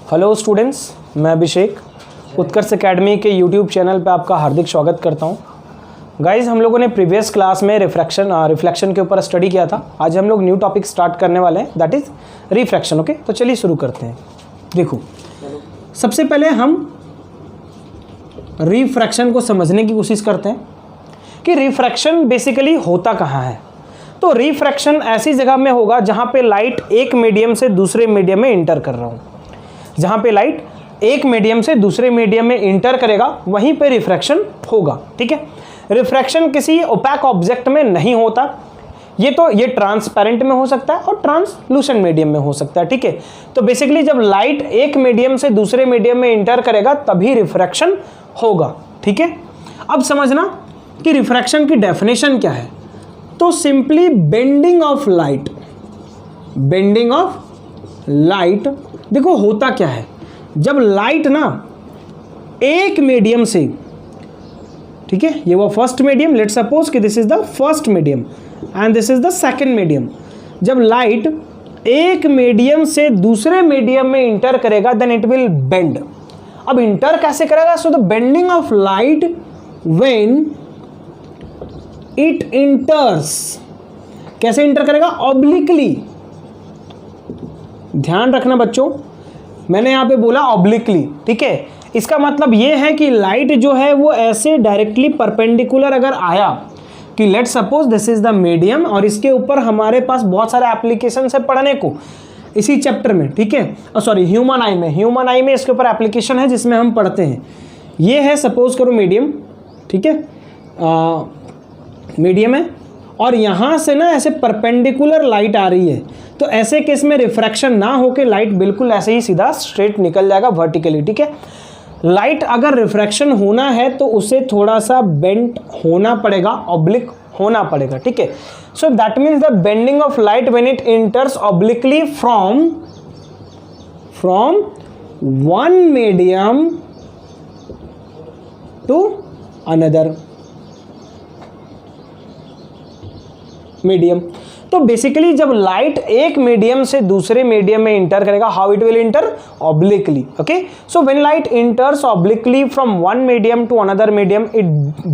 Hello students, मैं अभिषेक उत्कर्ष academy के YouTube channel पे आपका हार्दिक स्वागत करता हूँ। गाइस, हम लोगों ने प्रीवियस क्लास में रिफ्लेक्शन के ऊपर स्टडी किया था। आज हम लोग न्यू टॉपिक स्टार्ट करने वाले हैं, दैट इज़ रिफ्रैक्शन। ओके, तो चलिए शुरू करते हैं। देखो, सबसे पहले हम रिफ्रैक्शन को समझने की कोशिश करते हैं कि रिफ्रैक्शन बेसिकली होता कहाँ है। तो रिफ्रैक्शन ऐसी जगह में होगा जहाँ पे लाइट एक मीडियम से दूसरे मीडियम में इंटर कर रहा हूँ। जहाँ पे लाइट एक मीडियम से दूसरे मीडियम में इंटर करेगा वहीं पे रिफ्रैक्शन होगा। ठीक है, रिफ्रैक्शन किसी ओपैक ऑब्जेक्ट में नहीं होता। ये ट्रांसपेरेंट में हो सकता है और ट्रांसलूसेंट मीडियम में हो सकता है। ठीक है, तो बेसिकली जब लाइट एक मीडियम से दूसरे मीडियम में इंटर करेगा तभी रिफ्रैक्शन होगा। ठीक है, अब समझना कि रिफ्रैक्शन की डेफिनेशन क्या है। तो सिंपली बेंडिंग ऑफ लाइट, देखो होता क्या है, जब लाइट ना एक मीडियम से, ठीक है, ये वो फर्स्ट मीडियम, लेट्स सपोज कि this is the first medium and this is the second medium. जब लाइट एक मीडियम से दूसरे मीडियम में इंटर करेगा देन इट विल बेंड। अब इंटर कैसे करेगा? So the bending of light when it इंटर्स, कैसे इंटर करेगा? ऑब्लिकली। ध्यान रखना बच्चों, मैंने यहां पे बोला ऑब्लिकली। ठीक है, इसका मतलब ये है कि लाइट जो है वो ऐसे डायरेक्टली परपेंडिकुलर अगर आया कि let's suppose this is the medium और इसके ऊपर हमारे पास बहुत सारे एप्लीकेशन है पढ़ने को इसी चैप्टर में। ठीक है, सॉरी, ह्यूमन आई में इसके ऊपर एप्लीकेशन है जिसमें हम पढ़ते हैं। ये है सपोज करो मीडियम, ठीक है, मीडियम है और यहाँ से ना ऐसे परपेंडिकुलर लाइट आ रही है, तो ऐसे केस में रिफ्रैक्शन ना होके लाइट बिल्कुल ऐसे ही सीधा स्ट्रेट निकल जाएगा वर्टिकली। ठीक है, लाइट अगर रिफ्रैक्शन होना है तो उसे थोड़ा सा बेंट होना पड़ेगा, ऑब्लिक होना पड़ेगा। ठीक है, so that means the bending of light when it enters obliquely from one medium to another medium. तो बेसिकली जब लाइट एक मीडियम से दूसरे मीडियम में इंटर करेगा, how it will enter? Obliquely. Okay, so when light enters obliquely from one medium to another medium it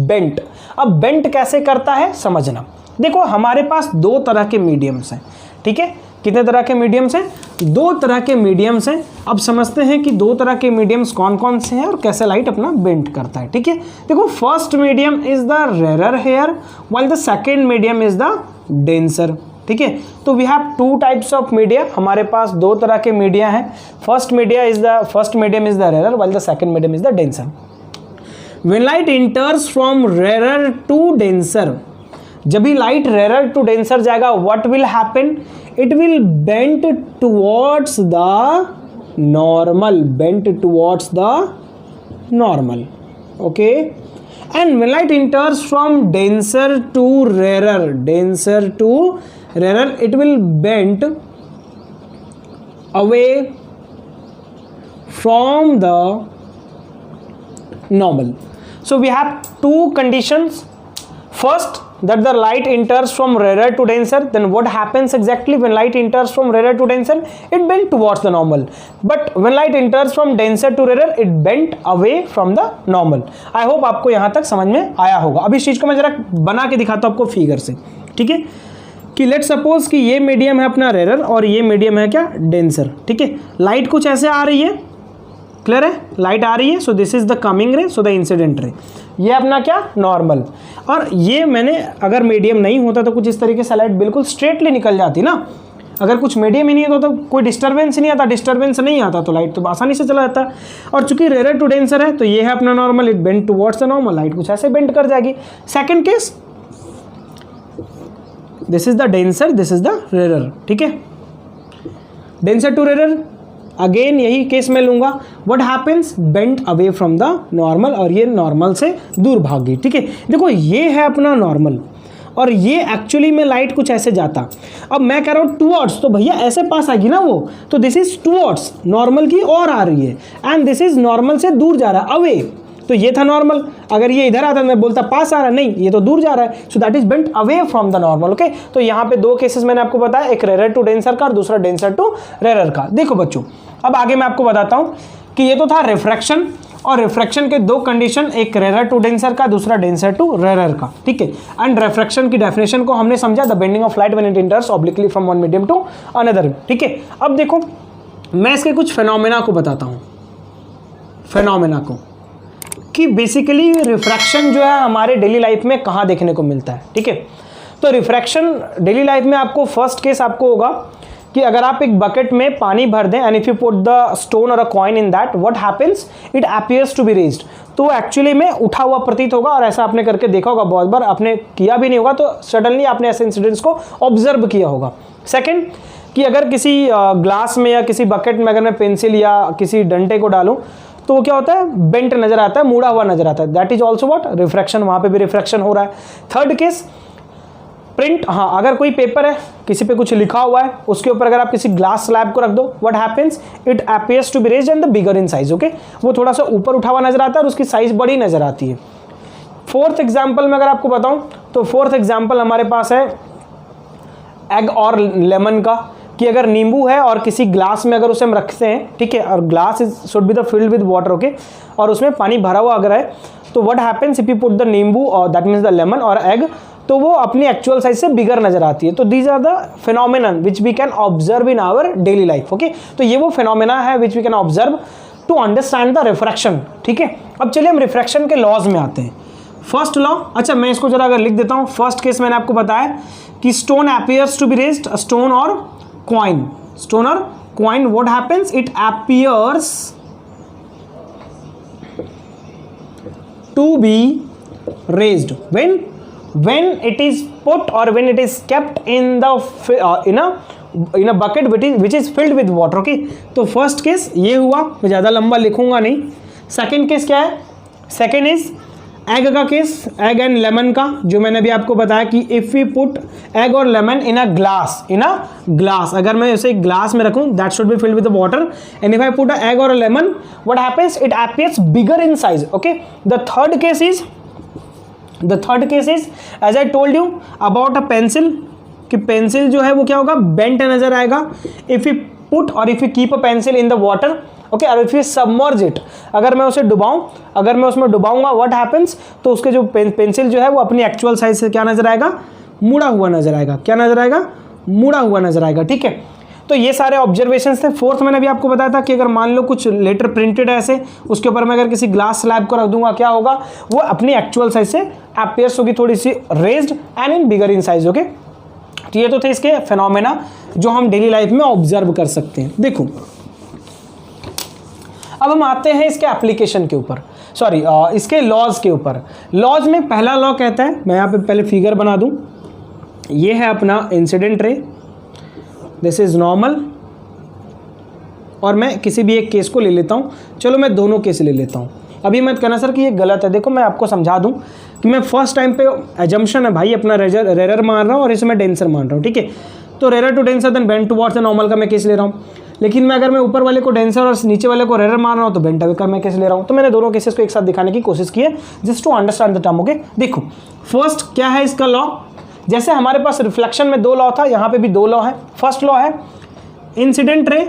bent. अब bent कैसे करता है समझना। देखो, हमारे पास दो तरह के मीडियम्स हैं। ठीक है, कितने तरह के मीडियम्स हैं? दो तरह के मीडियम्स हैं। अब समझते हैं कि दो तरह के मीडियम्स कौन कौन से हैं और कैसे लाइट अपना बेंट करता है। ठीक है, देखो, first medium is the rarer here while the second medium is the denser. ठीक है, तो we have two types of media. हमारे पास दो तरह के मीडिया हैं। First medium is the rarer while the second medium is the denser. When light enters from rarer to denser, जब भी लाइट रेरर टू डेंसर जाएगा what will happen? It will bent towards the normal. Okay, and when light enters from denser to rarer, it will bend away from the normal. So we have two conditions. First, that the light enters from rarer to denser. Then what happens exactly when light enters from rarer to denser? It bent towards the normal. But when light enters from denser to rarer, it bent away from the normal. I hope आपको यहाँ तक समझ में आया होगा। अब इस चीज़ को मैं जरा बना के दिखाता हूँ आपको फिगर से। ठीक है, कि लेट सपोज कि ये मीडियम है अपना रेरर और ये मीडियम है क्या? डेंसर। ठीक है, लाइट कुछ ऐसे आ रही है, क्लियर है, लाइट आ रही है। So this is the coming रे, सो द इंसिडेंट रे, ये अपना क्या? नॉर्मल। और ये मैंने अगर मीडियम नहीं होता तो कुछ इस तरीके से लाइट बिल्कुल स्ट्रेटली निकल जाती ना। अगर कुछ मीडियम ही नहीं होता तो कोई डिस्टर्बेंस नहीं आता, डिस्टर्बेंस नहीं आता तो लाइट तो आसानी से चला जाता। और चूंकि रेरर टू डेंसर है तो ये है अपना normal, it bend towards the normal, light कुछ ऐसे बेंड कर जाएगी। Second case, this is the denser, this is the rarer. ठीक है, डेंसर टू रेरर, अगेन यही केस में लूंगा। What happens? Bent away from the normal, और ये नॉर्मल से दूर भाग गई। ठीक है, देखो ये है अपना नॉर्मल और ये एक्चुअली में लाइट कुछ ऐसे जाता। अब मैं कह रहा हूँ टुवर्ड्स, तो भैया ऐसे पास आएगी ना वो, तो दिस इज टुवर्ड्स, नॉर्मल की और आ रही है, एंड दिस इज नॉर्मल से दूर जा रहा है, अवे। तो ये था नॉर्मल, अगर ये इधर आता मैं बोलता पास आ रहा है, नहीं ये तो दूर जा रहा है, so that is bent away from the normal. Okay, तो यहाँ पे दो केसेस मैंने आपको बताया, एक रेरर टू डेंसर का और दूसरा डेंसर टू रेरर का। देखो बच्चों, अब आगे मैं आपको बताता हूँ कि ये तो था रिफ्रैक्शन, और रिफ्रैक्शन के दो कंडीशन, एक रेरर टू डेंसर का, दूसरा डेंसर टू रेरर का, ठीक है। एंड रिफ्रैक्शन की डेफिनेशन को हमने समझा, the bending of light when it enters obliquely from one medium to another, ठीक है। अब देखो मैं इसके कुछ फिनोमेना को बताता हूँ, फिनोमेना को, कि बेसिकली रिफ्रैक्शन जो है हमारे डेली लाइफ में कहाँ देखने को मिलता है, ठीक है। तो रिफ्रैक्शन डेली लाइफ में आपको फर्स्ट केस आपको होगा कि अगर आप एक बकेट में पानी भर दें and if you put the stone और a coin in that, what happens, it appears to be raised, तो एक्चुअली में उठा हुआ प्रतीत होगा, और ऐसा आपने करके देखा होगा बहुत बार, आपने किया भी नहीं होगा तो सडनली आपने ऐसे इंसिडेंट्स को ऑब्जर्व किया होगा। सेकेंड, कि अगर किसी ग्लास में या किसी बकेट में अगर मैं पेंसिल या किसी डंडे को डालूं तो वो क्या होता है, बेंट नजर आता है, मुड़ा हुआ नजर आता है, that is also what, refraction, वहां पे भी रिफ्रैक्शन हो रहा है। थर्ड केस, प्रिंट, हाँ अगर कोई पेपर है, किसी पे कुछ लिखा हुआ है, उसके ऊपर अगर आप किसी ग्लास स्लैब को रख दो, what happens, it appears to be raised and the bigger in size, okay, वो थोड़ा सा ऊपर उठा हुआ नजर आता है और उसकी साइज बड़ी नजर आती है। फोर्थ एग्जाम्पल में अगर आपको बताऊं तो फोर्थ एग्जाम्पल हमारे पास है एग और लेमन का, कि अगर नींबू है और किसी ग्लास में अगर उसे हम रखते हैं, ठीक है, और glass is should be the field with water, okay, और उसमें पानी भरा हुआ अगर है, तो what happens if you put the नींबू और दैट मीन्स द लेमन और एग, तो वो अपनी एक्चुअल साइज से बिगर नजर आती है। तो these are the phenomenon which we can observe in our daily life, okay. तो ये वो फिनोमेना है which we can observe to understand the refraction, ठीक है। अब चलिए हम रिफ्रैक्शन के लॉज में आते हैं। फर्स्ट लॉ, अच्छा मैं इसको जरा अगर लिख देता हूँ। फर्स्ट केस मैंने आपको बताया कि stone appears to be raised, stone और कॉइन, स्टोन और coin, what happens, it appears to be raised when it is put or when it is kept in the in a bucket which is filled with water, okay। तो first case ये हुआ, मैं ज़्यादा लंबा लिखूंगा नहीं। Second case क्या है, सेकंड इज एग का केस, एग एंड लेमन का, जो मैंने अभी आपको बताया कि इफ यू पुट एग और लेमन इन अ ग्लास, अगर मैं इसे ग्लास में रखूं, that should be filled with water, and if I put a egg और a lemon, what happens, it appears bigger in size, okay. The third case is as I told you about a pencil, कि pencil जो है वो क्या होगा, bent नजर आएगा if you put और if you keep a pencil in the water, okay, और इफ यू सबमर्ज इट, अगर मैं उसे डुबाऊं, अगर मैं उसमें डुबाऊंगा, व्हाट हैपेंस, तो उसके जो पेंसिल जो है वो अपनी एक्चुअल साइज से क्या नजर आएगा, मुड़ा हुआ नजर आएगा, क्या नजर आएगा, मुड़ा हुआ नजर आएगा, ठीक है। तो ये सारे ऑब्जर्वेशंस थे। फोर्थ मैंने भी आपको बताया था कि अगर मान लो कुछ लेटर प्रिंटेड है ऐसे, उसके ऊपर मैं अगर किसी ग्लास स्लैब को रख दूंगा, क्या होगा, वो अपनी एक्चुअल साइज से अपीयर्स होगी थोड़ी सी raised and in bigger in size, okay. तो ये तो थे इसके फिनोमेना जो हम डेली लाइफ में ऑब्जर्व कर सकते हैं। देखो अब हम आते हैं इसके एप्लीकेशन के ऊपर, सॉरी इसके लॉज के ऊपर। लॉज में पहला लॉ कहता है, मैं यहाँ पे पहले फिगर बना दूं, ये है अपना incident ray, this is normal, और मैं किसी भी एक केस को ले लेता हूँ। चलो मैं दोनों केस ले लेता हूँ। अभी मत कहना सर कि ये गलत है, देखो मैं आपको समझा दूँ कि मैं फर्स्ट टाइम पे एजम्पशन है भाई अपना रेरर मान रहा हूँ और इसे मैं डेंसर मान रहा हूँ, ठीक है। तो rarer to denser then bent towards the normal का मैं केस ले रहा हूँ, लेकिन मैं अगर मैं ऊपर वाले को डेंसर और नीचे वाले को रेरर मान रहा हूँ तो बेंट अवे का मैं केस ले रहा हूँ। तो मैंने दोनों केसेस को एक साथ दिखाने की कोशिश की है just to understand the term, okay. देखो फर्स्ट क्या है इसका लॉ, जैसे हमारे पास रिफ्लेक्शन में दो लॉ था, यहाँ पे भी दो लॉ है। फर्स्ट लॉ है इंसिडेंट रे,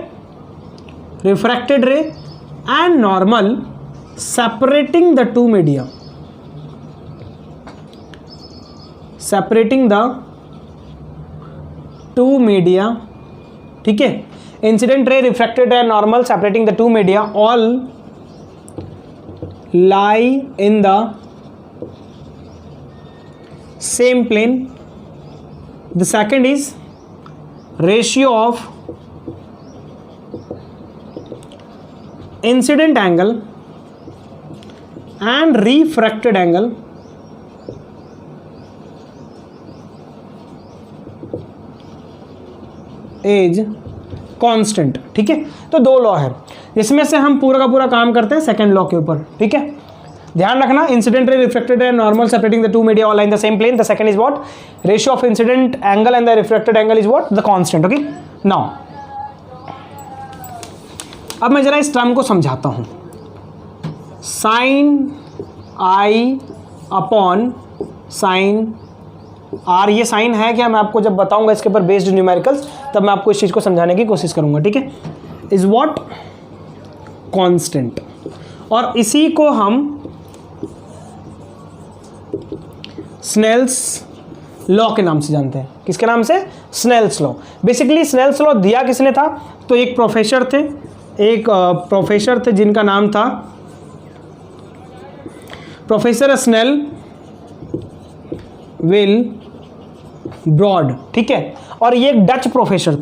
रिफ्रैक्टेड रे and normal separating the two media, separating the two media, ठीक है। इंसिडेंट रे, रिफ्रैक्टेड रे, normal separating the two media all lie in the same plane. The second is ratio of incident angle and refracted angle is constant, ठीक है। तो दो law है, इसमें से हम पूरा का पूरा काम करते हैं सेकंड लॉ के ऊपर, ठीक है। ध्यान रखना, incident ray, reflected ray, normal separating the two media all in the same plane. The second is what, ratio of incident angle and the reflected angle is what, the constant, okay. Now अब मैं जरा इस term को समझाता हूं, sine i upon sine r, ये sine है क्या, मैं आपको जब बताऊंगा इसके ऊपर बेस्ड न्यूमेरिकल्स तब मैं आपको इस चीज़ को समझाने की कोशिश करूंगा, ठीक है। इज व्हाट कांस्टेंट, और इसी को हम स्नेल्स लॉ के नाम से जानते हैं। किसके नाम से? Snell's law. Basically Snell's law दिया किसने था? तो एक प्रोफेसर थे जिनका नाम था प्रोफेसर स्नेल विल ब्रॉड, ठीक है। और ये एक डच प्रोफेसर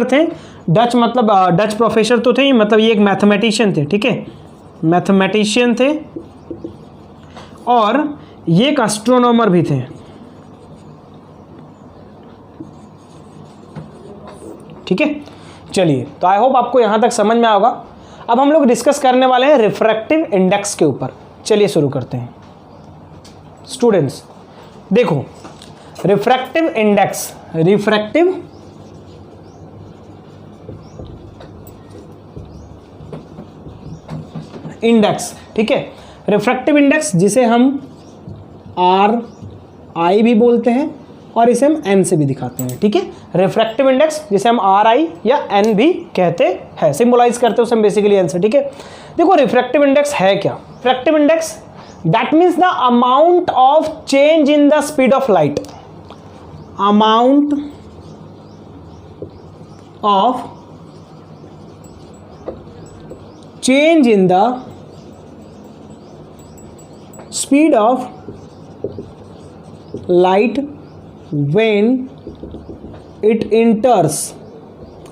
थे, डच मतलब डच प्रोफेसर तो थे, मतलब ये एक मैथमेटिशियन थे, ठीक है, मैथमेटिशियन थे, और ये एक एस्ट्रोनॉमर भी थे, ठीक है। चलिए, तो आई होप आपको यहां तक समझ में आएगा। अब हम लोग डिस्कस करने वाले हैं रिफ्रैक्टिव इंडेक्स के ऊपर। चलिए शुरू करते हैं स्टूडेंट्स। देखो, रिफ्रैक्टिव इंडेक्स, ठीक है। रिफ्रैक्टिव इंडेक्स जिसे हम RI भी बोलते हैं और इसे हम N से भी दिखाते हैं, ठीक है। रिफ्रैक्टिव इंडेक्स जिसे हम RI या N भी कहते हैं, सिंबलाइज करते हैं उसे हम बेसिकली N से, ठीक है। देखो, रिफ्रैक्टिव इंडेक्स है क्या? Refractive index that means the amount of change in the speed of light, amount of change in the speed of light when it enters।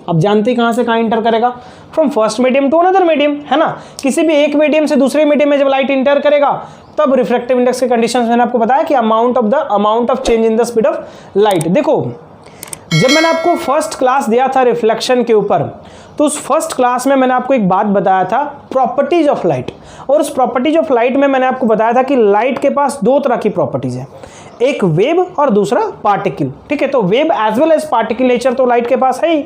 अब जानते कहां से कहां इंटर करेगा? From first medium to another medium, है ना। किसी भी एक मीडियम से दूसरे मीडियम में जब लाइट इंटर करेगा तब रिफ्रैक्टिव इंडेक्स के कंडीशंस मैंने आपको बताया कि amount of change in the speed of light. देखो, जब मैंने आपको फर्स्ट क्लास दिया था रिफ्लेक्शन के ऊपर, तो उस फर्स्ट क्लास में मैंने आपको एक बात बताया था, प्रॉपर्टीज ऑफ लाइट। और उस प्रॉपर्टीज ऑफ लाइट में मैंने आपको बताया था कि लाइट के पास दो तरह की प्रॉपर्टीज है, एक वेव और दूसरा पार्टिकल, ठीक है। तो wave as well as particle nature तो लाइट के पास है ही।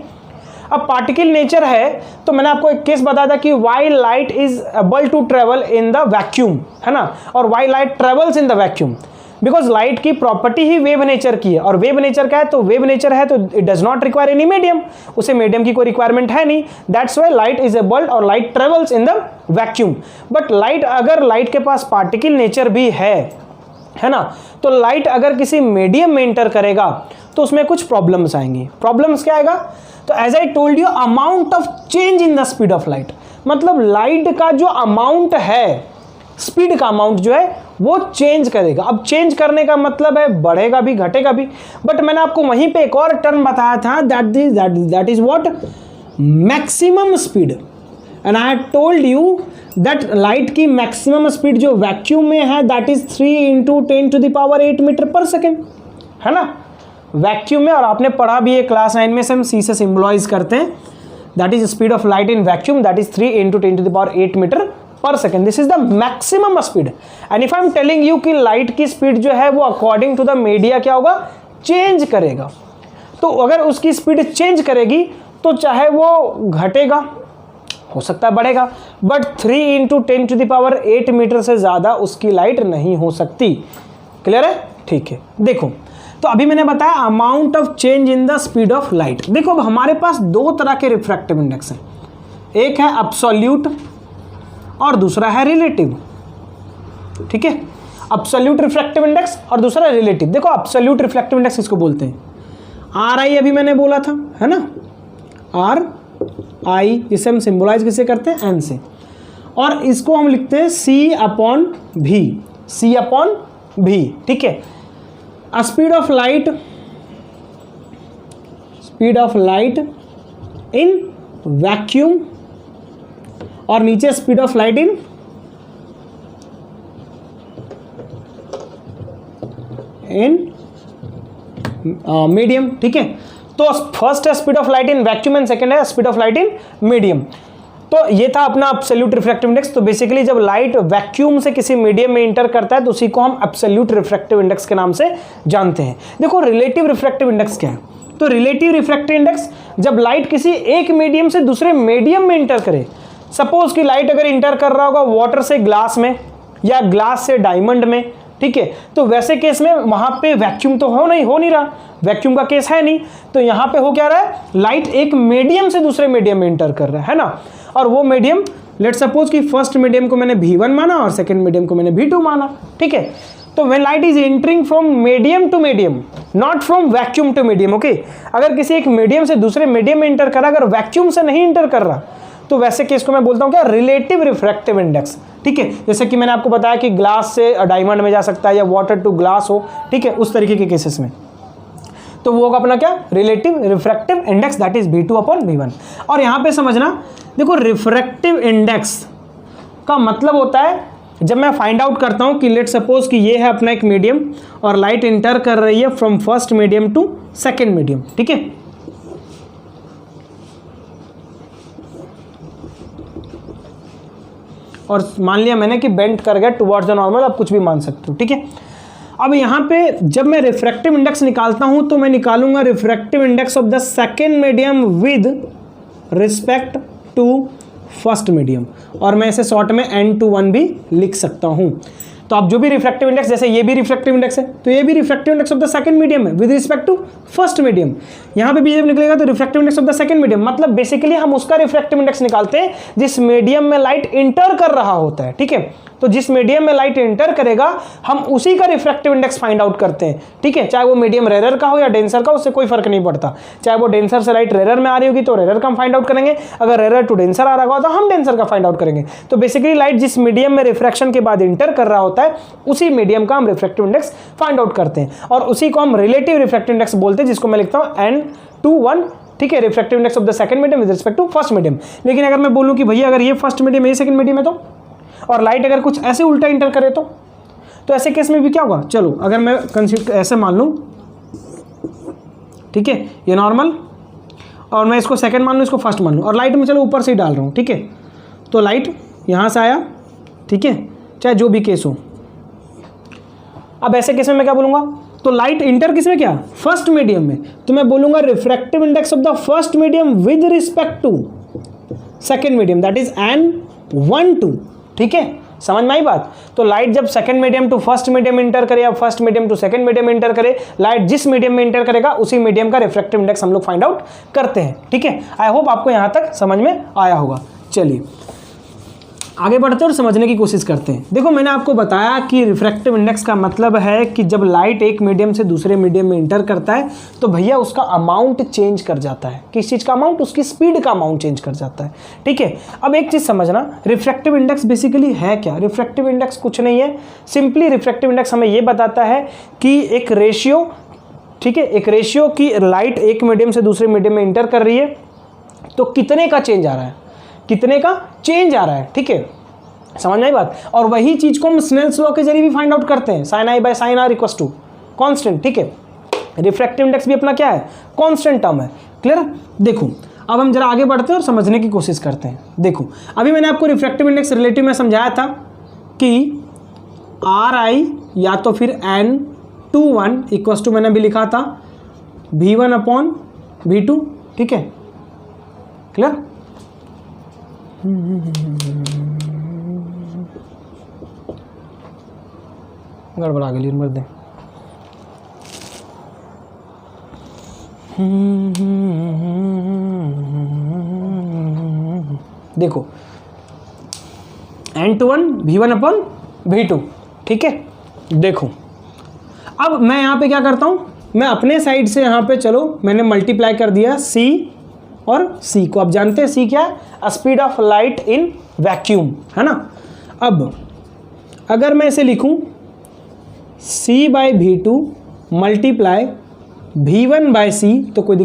अब पार्टिकल नेचर है तो मैंने आपको एक केस बताया था कि why light is able to travel in the vacuum, है ना, और why light travels in the vacuum, because light की प्रॉपर्टी ही वेव नेचर की है। और वेव नेचर क्या है? तो वेव नेचर है तो it does not require any medium, उसे मीडियम की कोई रिक्वायरमेंट है नहीं, that's why light is abled और light travels in the vacuum. But light, अगर लाइट के पास पार्टिकल नेचर भी है ना, तो लाइट अगर किसी मीडियम में इंटर करेगा तो उसमें कुछ प्रॉब्लम्स आएंगी। प्रॉब्लम्स क्या आएगा? तो as I told you, amount of change in the speed of light, मतलब लाइट का जो अमाउंट है, स्पीड का अमाउंट जो है वो चेंज करेगा। अब चेंज करने का मतलब है बढ़ेगा भी घटेगा भी, बट मैंने आपको वहीं पे एक और टर्म बताया था, that is what? Maximum speed. And I had told you that light की मैक्सिमम स्पीड जो वैक्यूम में है that is 3 × 10⁸ metre per second, है ना, वैक्यूम में। और आपने पढ़ा भी है क्लास 9 में से, हम C से सिंबलाइज करते हैं, that is speed of light in vacuum, that is 3 × 10⁸ metre per second. This is the maximum speed. And if I am telling you कि लाइट की स्पीड जो है वो अकॉर्डिंग टू द मीडिया क्या होगा? चेंज करेगा। तो अगर उसकी स्पीड चेंज करेगी तो चाहे वो घटेगा, हो सकता है बढ़ेगा, बट 3 × 10⁸ मीटर से ज़्यादा उसकी लाइट नहीं हो सकती। क्लियर है? ठीक है। देखो, तो अभी मैंने बताया amount of change in the speed of light. देखो, अब हमारे पास दो तरह के रिफ्रैक्टिव इंडेक्स हैं, एक है एब्सोल्यूट और दूसरा है रिलेटिव, ठीक है। एब्सोल्यूट रिफ्रैक्टिव इंडेक्स और दूसरा रिलेटिव। देखो, एब्सोल्यूट रिफ्रैक्टिव इंडेक्स इसको बोलते हैं, RI अभी मैंने बोला था, है ना, RI, जिसे हम सिंबलाइज किसे करते हैं? N से, और इसको हम लिखते हैं C/V, C/V, ठीक है। Speed of light in vacuum और नीचे speed of light in medium, ठीक है। तो फर्स्ट है speed of light in vacuum and second है speed of light in medium. तो ये था अपना एब्सोल्यूट रिफ्रैक्टिव इंडेक्स। तो बेसिकली जब लाइट वैक्यूम से किसी मीडियम में इंटर करता है तो उसी को हम एब्सोल्यूट रिफ्रैक्टिव इंडेक्स के नाम से जानते हैं। देखो, रिलेटिव रिफ्रैक्टिव इंडेक्स क्या है? तो रिलेटिव रिफ्रैक्टिव इंडेक्स जब लाइट किसी एक मीडियम से दूसरे मीडियम में इंटर करे, सपोज कि लाइट अगर इंटर कर रहा होगा वाटर से ग्लास में या ग्लास से डायमंड में, ठीक है। तो वैसे केस में वहां पे वैक्यूम तो हो नहीं रहा, वैक्यूम का केस है नहीं, तो यहां पे हो क्या रहा है, लाइट एक मीडियम से दूसरे मीडियम में इंटर कर रहा है ना। और वो मीडियम, लेट सपोज कि फर्स्ट मीडियम को मैंने V1 माना और सेकंड मीडियम को मैंने V2 माना, ठीक है। तो when light is entering from medium to medium, not from vacuum to medium, okay. अगर किसी एक मीडियम से दूसरे मीडियम में इंटर कर रहा, अगर वैक्यूम से नहीं इंटर कर रहा, तो वैसे केस को मैं बोलता हूं क्या, रिलेटिव रिफ्रैक्टिव इंडेक्स, ठीक है। जैसे कि मैंने आपको बताया कि ग्लास से डायमंड में जा सकता है या वाटर टू ग्लास हो, ठीक है, उस तरीके के केसेस में, तो वो होगा अपना क्या, relative refractive index, that is V2/V1। और यहां पे समझना, देखो रिफ्रैक्टिव इंडेक्स का मतलब होता है, जब मैं फाइंड आउट करता हूं कि लेट सपोज कि ये है अपना एक मीडियम और लाइट इंटर कर रही है from first medium to second medium, ठीक है। और मान लिया मैंने कि बेंड कर गया टुवर्ड्स द नॉर्मल, आप कुछ भी मान सकते हो, ठीक है। अब यहाँ पे जब मैं रिफ्रैक्टिव इंडेक्स निकालता हूं तो मैं निकालूंगा refractive index of the second medium with respect to first medium, और मैं इसे शॉर्ट में N/1 भी लिख सकता हूं। तो आप जो भी रिफ्रैक्टिव इंडेक्स, जैसे ये भी रिफ्रैक्टिव इंडेक्स है, तो ये भी refractive index of the second medium है with respect to first medium. यहां पे भी जब निकलेगा तो refractive index of the second medium, मतलब बेसिकली हम उसका रिफ्रैक्टिव इंडेक्स निकालते हैं जिस मीडियम में लाइट इंटर कर रहा होता है, ठीक है। तो जिस मीडियम में लाइट इंटर करेगा हम उसी का रिफ्रैक्टिव इंडेक्स फाइंड आउट करते हैं, ठीक है। चाहे वो मीडियम रेरर का हो या डेंसर का, उससे कोई फर्क नहीं पड़ता। चाहे वो डेंसर से लाइट रेरर में आ रही होगी तो रेरर का हम फाइंड आउट करेंगे, अगर रेरर टू डेंसर आ रहा होगा तो हम डेंसर का फाइंड आउट करेंगे। तो बेसिकली लाइट जिस मीडियम में रिफ्रैक्शन के बाद इंटर कर रहा होता है उसी मीडियम का हम रिफ्रैक्टिव इंडेक्स फाइंड आउट करते हैं, और उसी को हम रिलेटिव रिफ्रैक्टिव इंडेक्स बोलते हैं, जिसको मैं लिखता हूं N/1, ठीक है, refractive index of the second medium with respect to first medium. लेकिन अगर मैं बोलूं कि भैया अगर ये फर्स्ट मीडियम ये सेकंड मीडियम है तो, और लाइट अगर कुछ ऐसे उल्टा इंटर करे तो ऐसे केस में भी क्या होगा, चलो अगर मैं कंसीडर ऐसे मान लूं, ठीक है, ये नॉर्मल, और मैं इसको सेकंड मान लूं, इसको फर्स्ट मान लूं, और लाइट में चलो ऊपर से ही डाल रहा हूं, ठीक है। तो लाइट यहां से आया, ठीक है, चाहे जो भी केस हो। अब ऐसे केस में मैं क्या बोलूंगा, तो लाइट इंटर किस में किया, फर्स्ट मीडियम में, तो मैं बोलूंगा refractive index of the first medium with respect to second medium, that is N/2, ठीक है। समझ में आई बात। तो लाइट जब second medium to first medium enter करे या first medium to second medium enter करे, लाइट जिस मीडियम में इंटर करेगा उसी मीडियम का रिफ्रैक्टिव इंडेक्स हम लोग फाइंड आउट करते हैं, ठीक है। आई होप आपको यहां तक समझ में आया होगा। चलिए आगे बढ़ते हैं और समझने की कोशिश करते हैं। देखो मैंने आपको बताया कि रिफ्रैक्टिव इंडेक्स का मतलब है कि जब लाइट एक मीडियम से दूसरे मीडियम में इंटर करता है तो भैया उसका अमाउंट चेंज कर जाता है। किस चीज़ का अमाउंट, उसकी स्पीड का अमाउंट चेंज कर जाता है, ठीक है। अब एक चीज़ समझना, रिफ्रैक्टिव इंडेक्स बेसिकली है क्या। रिफ्रैक्टिव इंडेक्स कुछ नहीं है, सिंपली रिफ्रैक्टिव इंडेक्स हमें ये बताता है कि एक रेशियो, ठीक है, एक रेशियो की लाइट एक मीडियम से दूसरे मीडियम में इंटर कर रही है तो कितने का चेंज आ रहा है, कितने का चेंज आ रहा है, ठीक है। समझ में आई बात। और वही चीज को हम स्नेल्स लॉ के जरिए भी फाइंड आउट करते हैं, sin i by sin r equals to constant, ठीक है। रिफ्रैक्टिव इंडेक्स भी अपना क्या है, कांस्टेंट टर्म है। क्लियर। देखो अब हम जरा आगे बढ़ते हैं और समझने की कोशिश करते हैं। देखो अभी मैंने आपको रिफ्रैक्टिव इंडेक्स रिलेटिव में समझाया था कि ri या तो फिर N/1 इक्वल्स टू मैंने भी लिखा था V1/V2, ठीक है। क्लियर। गड़बड़ा गई मर दे। देखो N/1 V1/V2, ठीक है। देखो अब मैं यहां पे क्या करता हूं, मैं अपने साइड से यहां पे चलो मैंने मल्टीप्लाई कर दिया C और C को। आप जानते हैं C क्या है, speed of light in vacuum, है ना। अब अगर मैं इसे लिखूं C/V2 मल्टीप्लाई V1/C, तो कोई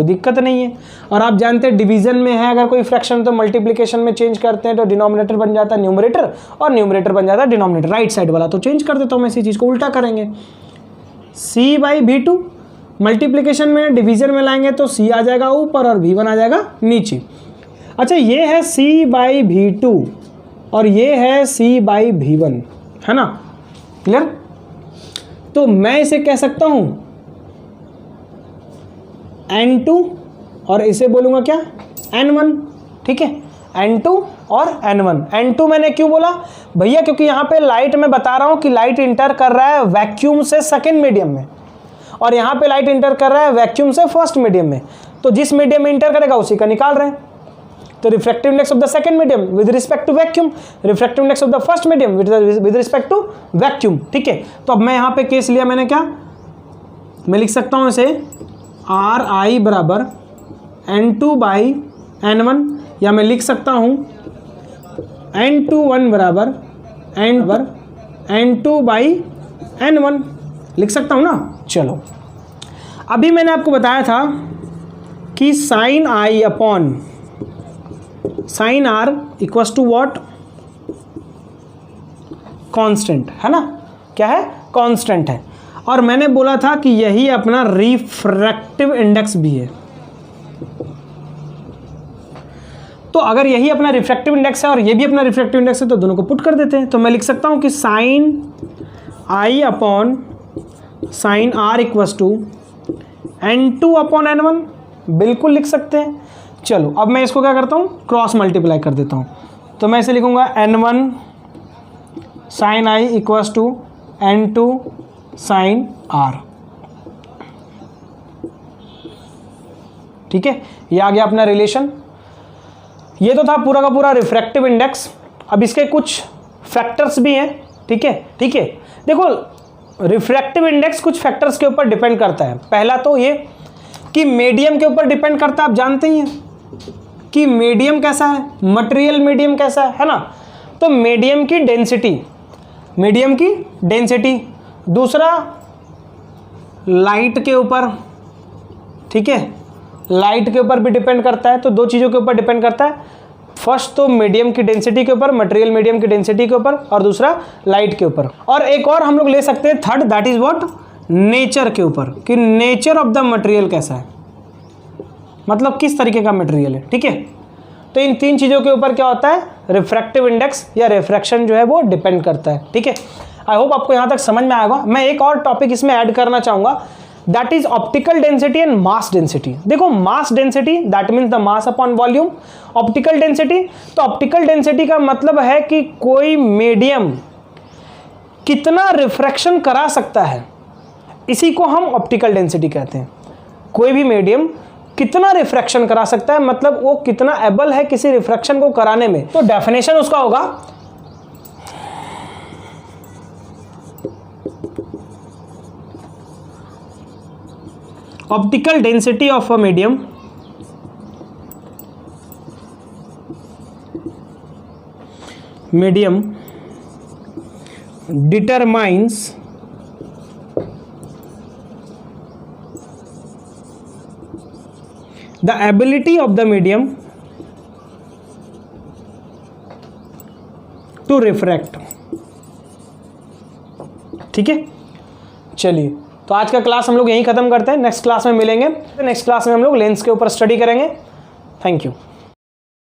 दिक्कत नहीं है। और आप जानते हैं डिवीजन में है अगर कोई फ्रैक्शन तो मल्टीप्लिकेशन में चेंज करते हैं तो डिनोमिनेटर बन जाता है न्यूमरेटर और न्यूमरेटर बन जाता है डिनोमिनेटर। राइट साइड वाला तो चेंज कर देता हूँ मैं, इसी चीज़ को उल्टा करेंगे। C/V2 मल्टीप्लिकेशन में डिवीजन में लाएंगे तो C आ जाएगा ऊपर और V1 आ जाएगा नीचे। अच्छा ये है C/V2 और ये है C/V1, है ना। क्लियर। तो मैं इसे कह सकता हूं N2 और इसे बोलूंगा क्या N1, ठीक है। N2 और N1। N2 मैंने क्यों बोला भैया, क्योंकि यहाँ पे लाइट मैं बता रहा हूँ कि लाइट इंटर कर रहा है वैक्यूम से सेकेंड मीडियम में, और यहाँ पे लाइट इंटर कर रहा है वैक्यूम से फर्स्ट मीडियम में। तो जिस मीडियम में इंटर करेगा उसी का निकाल रहे हैं। तो refractive index of the second medium with respect to vacuum, refractive index of the first medium with respect to vacuum. ठीक है, तो अब मैं यहाँ पे केस लिया मैंने, क्या मैं लिख सकता हूँ इसे Ri बराबर N2/N1, या मैं लिख सकता हूँ N21 बराबर N2/N1 लिख सकता हूँ ना। चलो, अभी मैंने आपको बताया था कि sine i upon sine r equals to what, constant है ना, क्या है, कांस्टेंट है। और मैंने बोला था कि यही अपना रिफ्रैक्टिव इंडेक्स भी है। तो अगर यही अपना रिफ्रैक्टिव इंडेक्स है और ये भी अपना रिफ्रैक्टिव इंडेक्स है तो दोनों को पुट कर देते हैं। तो मैं लिख सकता हूं कि sine i upon sine r equals to N2 upon N1, बिल्कुल लिख सकते हैं। चलो, अब मैं इसको क्या करता हूँ, क्रॉस मल्टीप्लाई कर देता हूँ। तो मैं इसे लिखूंगा N1 sine i equals to N2 sine r. ठीक है, ये आ गया अपना रिलेशन। ये तो था पूरा का पूरा रिफ्रैक्टिव इंडेक्स। अब इसके कुछ फैक्टर्स भी हैं। ठीक है, ठीक है, देखो रिफ्रैक्टिव इंडेक्स कुछ फैक्टर्स के ऊपर डिपेंड करता है। पहला तो ये कि मीडियम के ऊपर डिपेंड करता है। आप जानते ही हैं कि मीडियम कैसा है, मटेरियल मीडियम कैसा है ना। तो मीडियम की डेंसिटी, मीडियम की डेंसिटी, दूसरा लाइट के ऊपर, ठीक है, लाइट के ऊपर भी डिपेंड करता है। तो दो चीज़ों के ऊपर डिपेंड करता है, फर्स्ट तो मीडियम की डेंसिटी के ऊपर, मटेरियल मीडियम की डेंसिटी के ऊपर, और दूसरा लाइट के ऊपर। और एक और हम लोग ले सकते हैं third, that is what, nature के ऊपर, कि नेचर ऑफ द मटेरियल कैसा है, मतलब किस तरीके का मटेरियल है। ठीक है, तो इन तीन चीज़ों के ऊपर क्या होता है, रिफ्रैक्टिव इंडेक्स या रिफ्रैक्शन जो है वो डिपेंड करता है। ठीक है, आई होप आपको यहाँ तक समझ में आएगा। मैं एक और टॉपिक इसमें ऐड करना चाहूँगा, that is optical density and mass density. देखो, mass density that means the mass upon volume. Optical density, तो ऑप्टिकल डेंसिटी का मतलब है कि कोई मीडियम कितना रिफ्रैक्शन करा सकता है, इसी को हम ऑप्टिकल डेंसिटी कहते हैं। कोई भी मीडियम कितना रिफ्रैक्शन करा सकता है, मतलब वो कितना एबल है किसी रिफ्रैक्शन को कराने में। तो डेफिनेशन उसका होगा optical density of a medium determines the ability of the medium to refract। ठीक है, चलिए, तो आज का क्लास हम लोग यहीं ख़त्म करते हैं। नेक्स्ट क्लास में मिलेंगे। नेक्स्ट क्लास में हम लोग लेंस के ऊपर स्टडी करेंगे। Thank you.